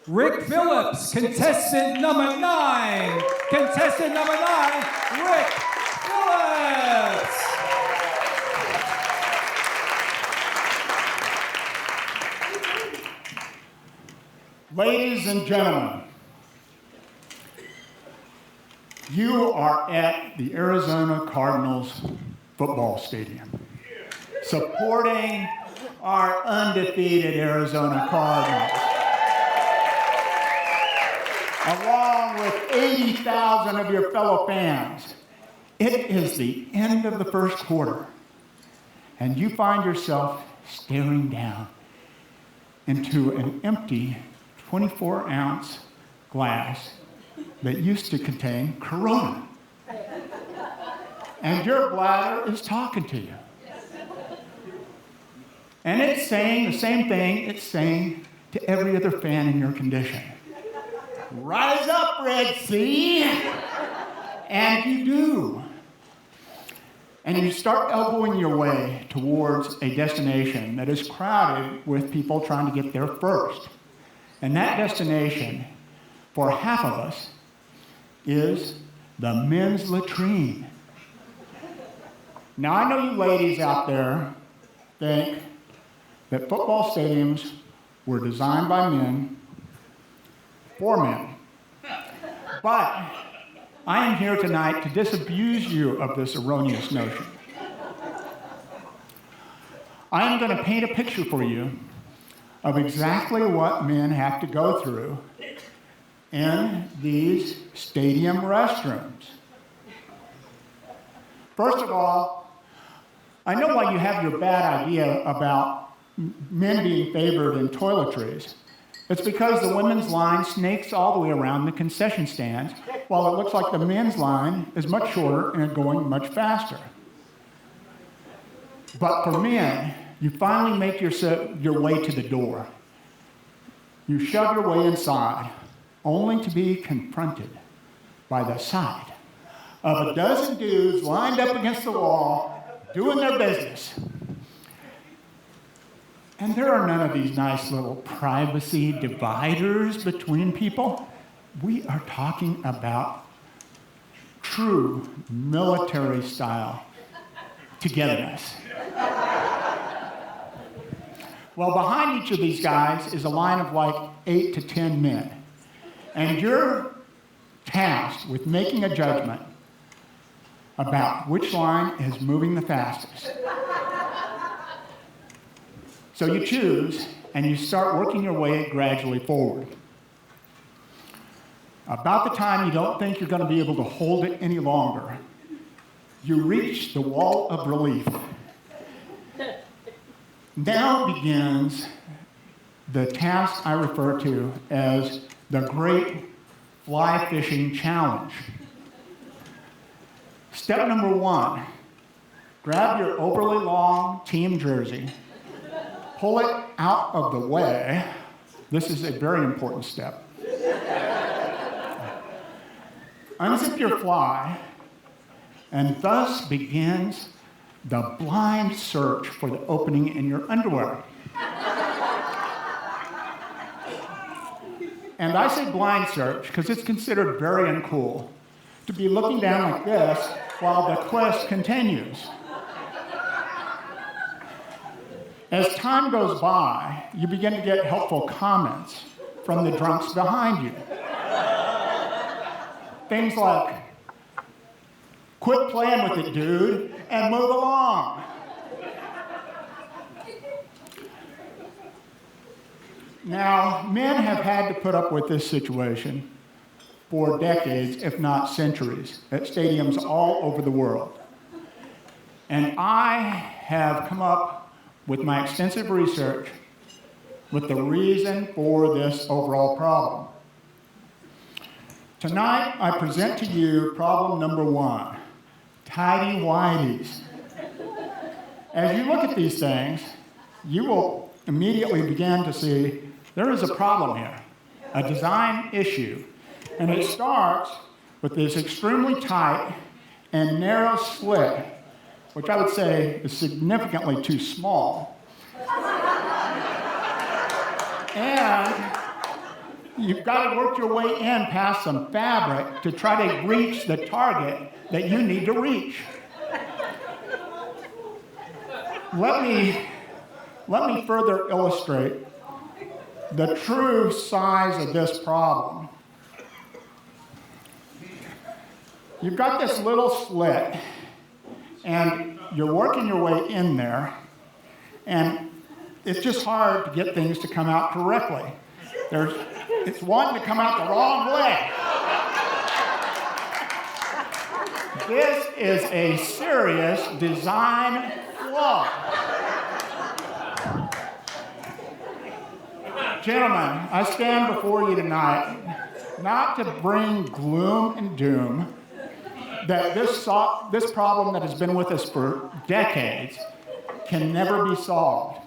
Rick Phillips, contestant number 9. Contestant number 9, Rick Phillips. Ladies and gentlemen, you are at the Arizona Cardinals football stadium, supporting our undefeated Arizona Cardinals, along with 80,000 of your fellow fans. It is the end of the first quarter, and you find yourself staring down into an empty 24-ounce glass that used to contain Corona. And your bladder is talking to you. And it's saying the same thing it's saying to every other fan in your condition. Rise up, Red Sea! And you do. And you start elbowing your way towards a destination that is crowded with people trying to get there first. And that destination, for half of us, is the men's latrine. Now, I know you ladies out there think that football stadiums were designed by men for men. But I am here tonight to disabuse you of this erroneous notion. I am going to paint a picture for you of exactly what men have to go through in these stadium restrooms. First of all, I know why you have your bad idea about men being favored in toiletries. It's because the women's line snakes all the way around the concession stands, while it looks like the men's line is much shorter and going much faster. But for men, you finally make your way to the door. You shove your way inside, only to be confronted by the sight of a dozen dudes lined up against the wall, doing their business. And there are none of these nice little privacy dividers between people. We are talking about true military-style togetherness. Well, behind each of these guys is a line of like 8 to 10 men. And you're tasked with making a judgment about which line is moving the fastest. So you choose, and you start working your way gradually forward. About the time you don't think you're going to be able to hold it any longer, you reach the wall of relief. Now begins the task I refer to as the Great Fly Fishing Challenge. Step number 1, grab your overly long team jersey, pull it out of the way. This is a very important step. Unzip your fly, and thus begins the blind search for the opening in your underwear. And I say blind search because it's considered very uncool to be looking down like this while the quest continues. As time goes by, you begin to get helpful comments from the drunks behind you. Things like, "Quit playing with it, dude, and move along." Now, men have had to put up with this situation for decades, if not centuries, at stadiums all over the world. And I have come up with my extensive research with the reason for this overall problem. Tonight, I present to you problem number 1, tidy whities. As you look at these things, you will immediately begin to see there is a problem here, a design issue. And it starts with this extremely tight and narrow slit, which I would say is significantly too small. And You've got to work your way in past some fabric to try to reach the target that you need to reach. Let me further illustrate the true size of this problem. You've got this little slit, and you're working your way in there, and it's just hard to get things to come out correctly. It's wanting to come out the wrong way. This is a serious design flaw. Gentlemen, I stand before you tonight not to bring gloom and doom that this problem that has been with us for decades can never be solved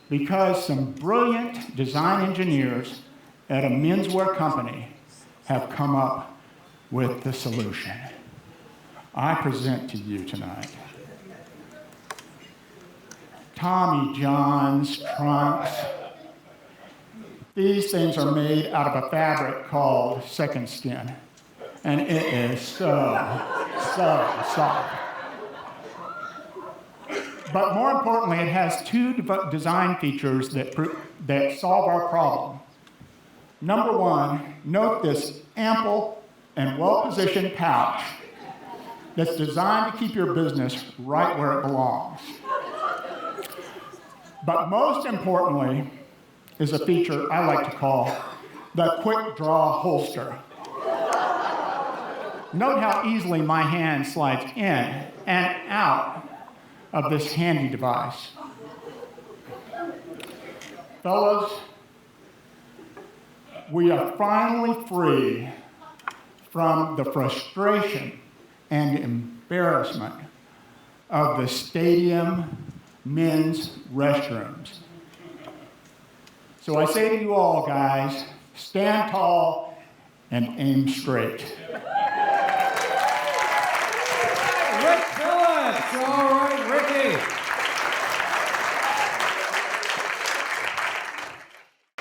because some brilliant design engineers at a menswear company have come up with the solution. I present to you tonight Tommy John's trunks. These things are made out of a fabric called second skin, and it is so soft. But more importantly, it has two design features that solve our problem. Number one, note this ample and well-positioned pouch that's designed to keep your business right where it belongs. But most importantly is a feature I like to call the quick draw holster. Note how easily my hand slides in and out of this handy device. Fellas, we are finally free from the frustration and embarrassment of the stadium men's restrooms. So I say to you all, guys, stand tall and aim straight. Rick Phillips. All right, Rick.